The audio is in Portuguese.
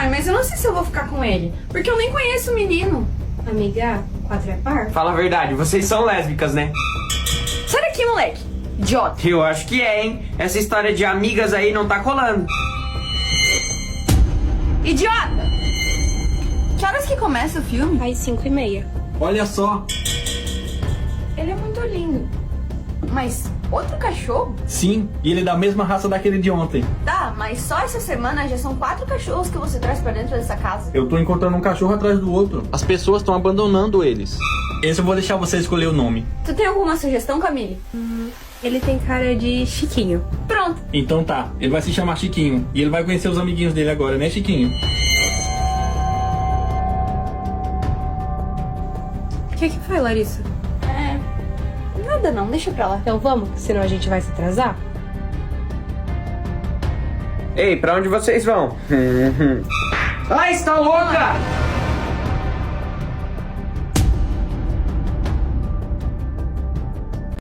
Ai, mas eu não sei se eu vou ficar com ele, porque eu nem conheço o menino. Amiga, 4 é par? Fala a verdade, vocês são lésbicas, né? Sai daqui, moleque. Idiota. Eu acho que é, hein? Essa história de amigas aí não tá colando. Idiota! Que horas que começa o filme? Às 5h30. Olha só. Ele é muito lindo. Mas outro cachorro? Sim, e ele é da mesma raça daquele de ontem. Tá, mas só essa semana já são 4 cachorros que você traz pra dentro dessa casa. Eu tô encontrando um cachorro atrás do outro. As pessoas estão abandonando eles. Esse eu vou deixar você escolher o nome. Tu tem alguma sugestão, Camille? Ele tem cara de Chiquinho. Pronto. Então tá, ele vai se chamar Chiquinho. E ele vai conhecer os amiguinhos dele agora, né, Chiquinho? O que foi, Larissa? Nada não, deixa pra lá. Então vamos, senão a gente vai se atrasar. Ei, pra onde vocês vão? Ai, está louca!